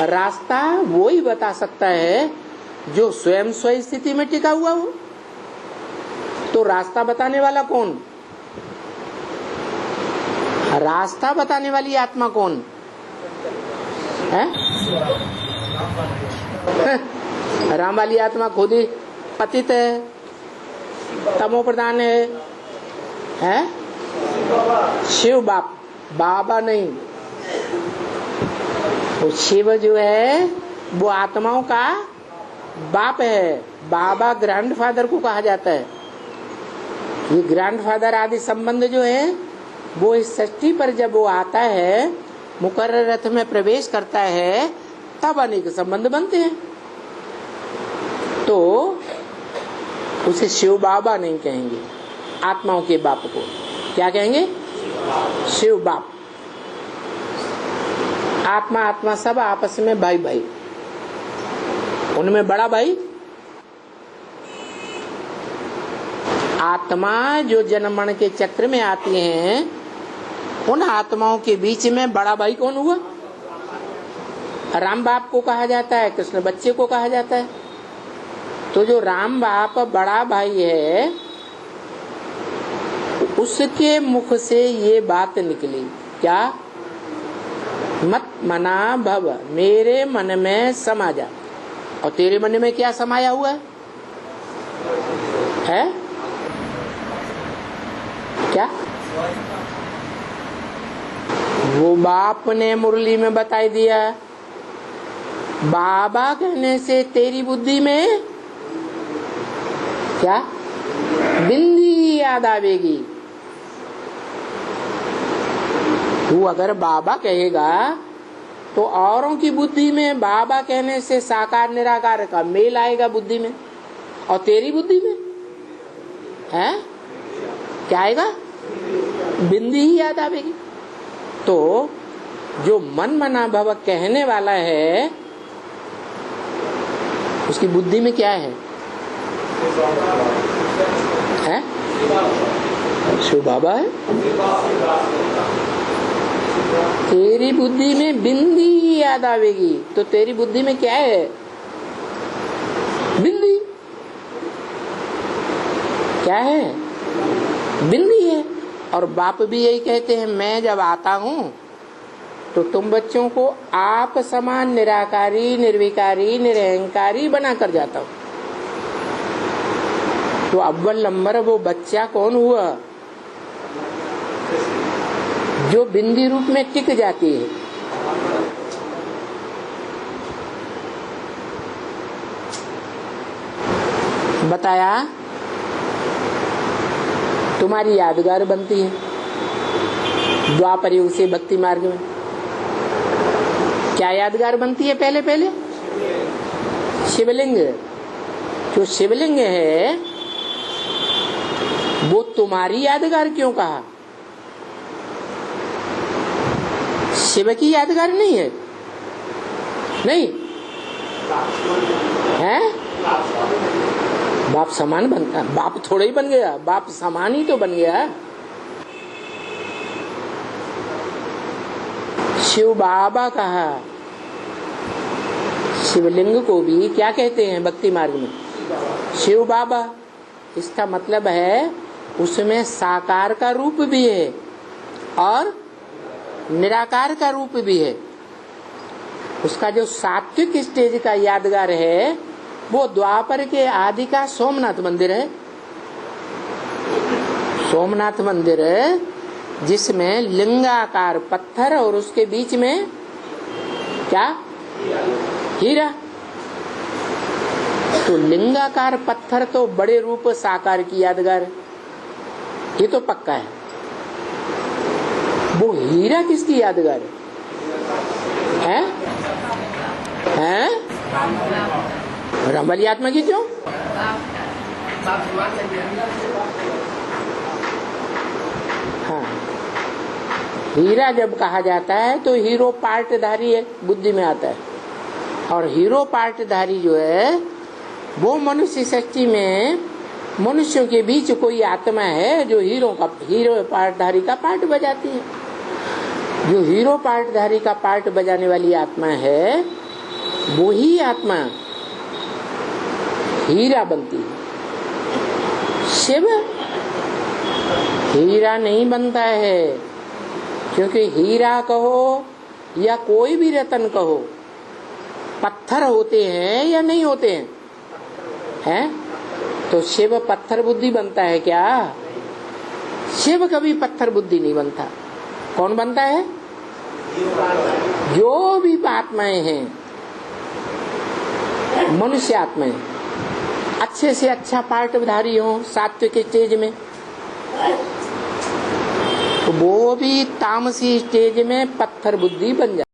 रास्ता वो ही बता सकता है जो स्वयं स्व स्थिति में टिका हुआ हो। तो रास्ता बताने वाला कौन? रास्ता बताने वाली आत्मा कौन है? राम वाली आत्मा खुद ही पतित है, तमो प्रधान है? शिव बाप, बाबा नहीं। वो शिव जो है वो आत्माओं का बाप है। बाबा ग्रैंडफादर को कहा जाता है। ये ग्रैंडफादर आदि संबंध जो है वो इस सृष्टि पर जब वो आता है, मुकर्रर रथ में प्रवेश करता है, तब अनेक संबंध बनते हैं। तो उसे शिव बाबा नहीं कहेंगे, आत्माओं के बाप को क्या कहेंगे? शिव बाप। आत्मा आत्मा सब आपस में भाई भाई। उनमें बड़ा भाई आत्मा जो जन्म मरण के चक्र में आती हैं, उन आत्माओं के बीच में बड़ा भाई कौन हुआ? राम बाप को कहा जाता है, कृष्ण बच्चे को कहा जाता है। तो जो राम बाप बड़ा भाई है, उसके मुख से ये बात निकली, क्या? मत मना भव, मेरे मन में समा जा। और तेरे मन में क्या समाया हुआ है? क्या? वो बाप ने मुरली में बताई दिया। बाबा कहने से तेरी बुद्धि में क्या बिंदी याद आवेगी। तू अगर बाबा कहेगा तो औरों की बुद्धि में बाबा कहने से साकार निराकार का मेल आएगा बुद्धि में, और तेरी बुद्धि में है क्या आएगा? बिंदी ही याद आवेगी। तो जो मन मना भव कहने वाला है, उसकी बुद्धि में क्या है? शिव बाबा है। तेरी बुद्धि में बिंदी ही याद आवेगी। तो तेरी बुद्धि में क्या है? बिंदी। क्या है? बिंदी है। और बाप भी यही कहते हैं, मैं जब आता हूं तो तुम बच्चों को आप समान निराकारी, निर्विकारी, निरहंकारी बना कर जाता हूं। तो अव्वल नंबर वो बच्चा कौन हुआ? जो बिंदी रूप में टिक जाती है। बताया, तुम्हारी यादगार बनती है द्वापर युग से भक्ति मार्ग में। क्या यादगार बनती है? पहले पहले शिवलिंग। जो शिवलिंग है वो तुम्हारी यादगार क्यों कहा? शिव की यादगार नहीं है? नहीं है? बाप समान बनता, बाप थोड़ा ही बन गया, बाप समान ही तो बन गया। शिव बाबा कहा। शिवलिंग को भी क्या कहते हैं भक्ति मार्ग में? शिव बाबा। इसका मतलब है उसमें साकार का रूप भी है और निराकार का रूप भी है। उसका जो सात्विक स्टेज का यादगार है वो द्वापर के आदि का सोमनाथ मंदिर है। सोमनाथ मंदिर जिसमें लिंगाकार पत्थर और उसके बीच में क्या? हीरा। तो लिंगाकार पत्थर तो बड़े रूप साकार की यादगार है, ये तो पक्का है। वो हीरा किसकी यादगार है? हैं? राम वाली आत्मा की क्यों? हाँ, हीरा जब कहा जाता है तो हीरो पार्टधारी है, बुद्धि में आता है। और हीरो पार्टधारी जो है वो मनुष्य सृष्टि में मनुष्यों के बीच कोई आत्मा है जो हीरो पार्टधारी का पार्ट बजाती है। जो हीरो पार्टधारी का पार्ट बजाने वाली आत्मा है वो ही आत्मा हीरा बनती है। शिव हीरा नहीं बनता है, क्योंकि हीरा कहो या कोई भी रतन कहो, पत्थर होते हैं या नहीं होते हैं? हैं? तो शिव पत्थर बुद्धि बनता है क्या? शिव कभी पत्थर बुद्धि नहीं बनता। कौन बनता है? जो भी आत्माएं हैं, मनुष्य आत्माएं, अच्छे से अच्छा पार्टधारी हो सात्विक स्टेज में, तो वो भी तामसी स्टेज में पत्थर बुद्धि बन जाए।